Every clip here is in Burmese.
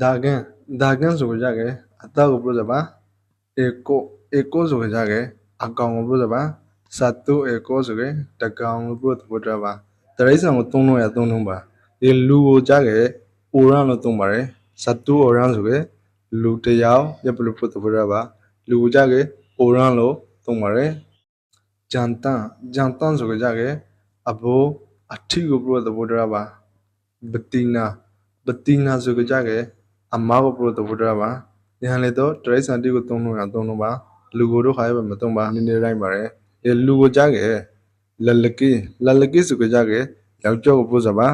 daganဆိုကြခဲ့အသားကိုပြစပါ eco ဆိုကြခဲ့အကောင်ကိုပြစပါ satu eco ဆိုခဲ့တကောင်ကိုပြတပါတရိษံကိုသုံးလို့ရသုံးပါဒီလူကိုကြခဲ့ oran လို့သုံးပါတယ် satu oran ဆိုခဲ့လူတယောက်ရပလို့ပြတပါလူကိုကြခဲ့ oran လို့သုံးပါတယ်jantanဆိုကြခဲ့အဘိုးအထီကိုပြတပါ betina ဆိုကြခဲ့အမားကိုပြတပါဒီဟန်လေတော့တရိษံတိကိုသုံးလို့ရသုံးပါလူကိုတော့ခါရမသုံးပါနည်းနည်းတိုင်းပါတယ်ဒီလူကိုကြခဲ့လလကီဆိုကြခဲ့ယောက်ျောက်ကိုပြစပါ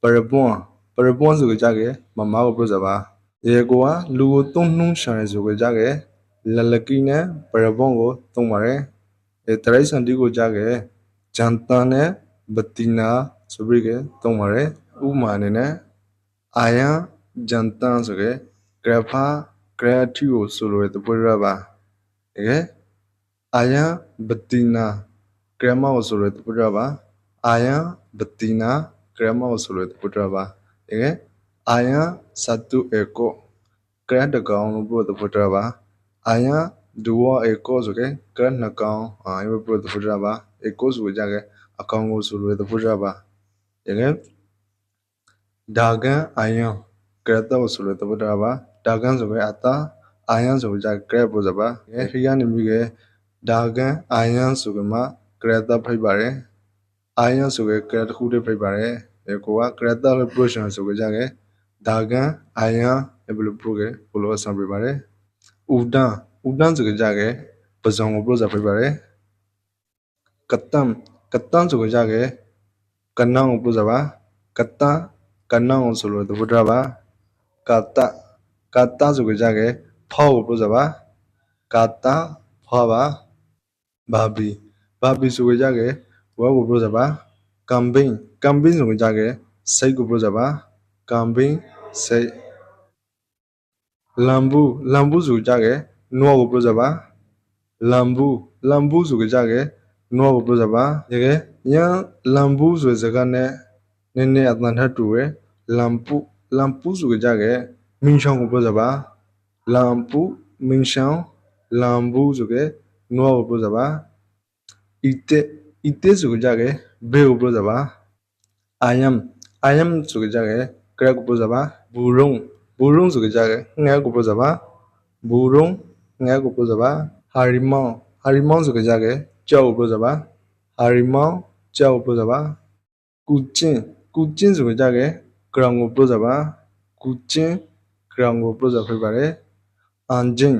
ပရပွန်ဆိုကြခဲ့မမကိုပြစပါဒီကိုကလူကိုသုံးနှုံးရှာရဆိုကြခဲ့လလကီနဲ့ပရပွန်ကိုသုံးပါတယ်တရိษံတိကိုကြခဲ့ဂျန်တန်နဲ့ဘတီနာဆိုပြီးကသုံးပါတယ်ဥမာအနေနဲ့အာယန်ဂျန်တန်ဆိုကြဂရဖာဂရတီကိုဆိုလိုတဲ့ပြရပါအာယန်ဘတီနာဂရမကိုဆိုလိုတဲ့ပြရပါအာယန်ဘတီနာဂရမကိုဆိုလိုတဲ့ပြရပါအာယန်စတူအေကိုဂရတကောင်လို့ပြောတဲ့ပြရပါအာယန်ဒူဝါအေကိုဆိုကြဂရနကောင်ပြောတဲ့ပြရပါအေကိုဆိုကြအကောင်ကိုဆိုလိုတဲ့ပြရပါဒါကန်အာယန်ကရတောဆိုလို့တပတာပါဒါကန်ဆိုကအတာအာယန်ဆိုကြကရပို့စပါခရီးကနေပြီးဒါကန်အာယန်ဆိုကမှကရတာဖိတ်ပါတယ်အာယန်ဆိုကရတခုတည်းဖိတ်ပါတယ်ဒီကိုကကရတာလို့ production ဆိုကြခဲ့ဒါကန်အာယန်ဘယ်လို program ဘယ်လိုအဆံပြပါတယ်ဥဒန်ဆိုကြခဲ့ပဇုံကို producer ဖိတ်ပါတယ်ကတန်ဆိုကြခဲ့ကနန်ကို producer ပါကနန်ဆိုလို့တပတာပါကာတာဆိုကြခဲ့ဖောက်ကိုပြစပါကာတာဖောပါဘာဘီဆိုကြခဲ့ဝါကိုပြစပါကမ်ဘင်းဆိုကြခဲ့စိတ်ကိုပြစပါကမ်ဘင်းစိတ်လမ်ဘူးဆိုကြခဲ့နွားကိုပြစပါလမ်ဘူးဆိုကြခဲ့နွားကိုပြစပါတကယ်ညလမ်ဘူးဆိုစကားနဲ့နည်းနည်းအတန်ထတူရယ်လမ်ပူဆိုကြခဲ့မင်းချောင်းကိုပြစပါလမ်ပူမင်းချောင်းလမ်ဘူးဆိုခဲ့နွားကိုပြစပါအီတေဆိုကြခဲ့ဘေကိုပြစပါအာယမ်ဆိုကြခဲ့ကရက်ကိုပြစပါဘူရုံဆိုကြခဲ့ငှက်ကိုပြစပါဘူရုံငှက်ကိုပြစပါဟာရီမောင်းဆိုကြခဲ့ကြောက်ကိုပြစပါဟာရီမောင်းကြောက်ကိုပြစပါကူကျင်းဆိုကြခဲ့ကရောင်ကိုပြစပါကူကျင်းကရောင်ကိုပြစဖိပါတယ်အန်ဂျင်း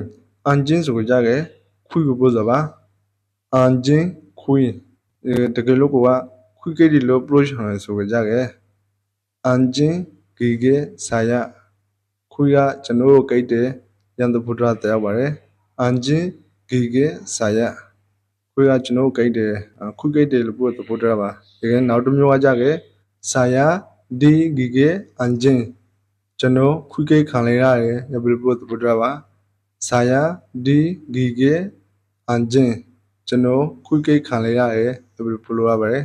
ဆိုကြခဲ့ခွေကိုပြစပါအန်ဂျင်းခွေတကယ်လို့ကခွေကိဒီလို့ production ဆိုကြခဲ့အန်ဂျင်းဂီဂေဆာယခွေကကျွန်တော်ကိတ်တဲ့ရန်တဖုဒ္ဓတရောက်ပါတယ်အန်ဂျင်းဂီဂေဆာယခွေကကျွန်တော်ကိတ်တဲ့ခွေကိတ်တဲ့လို့ပြောတဲ့ဖုဒ္ဓပါတကယ်နောက်တစ်မျိုးကကြခဲ့ဆာယဒီဂီဂေအန်ဂျင်းကျွန်တော်ခွေကိတ်ခံလိုက်ရတယ်ရပလို့ပြောတဲ့ဖုဒ္ဓပါဆာယဒီဂီဂေအန်ဂျင်းကျွန်တော်ခွေကိတ်ခံလိုက်ရတယ်ရပလို့ပြောရပါတယ်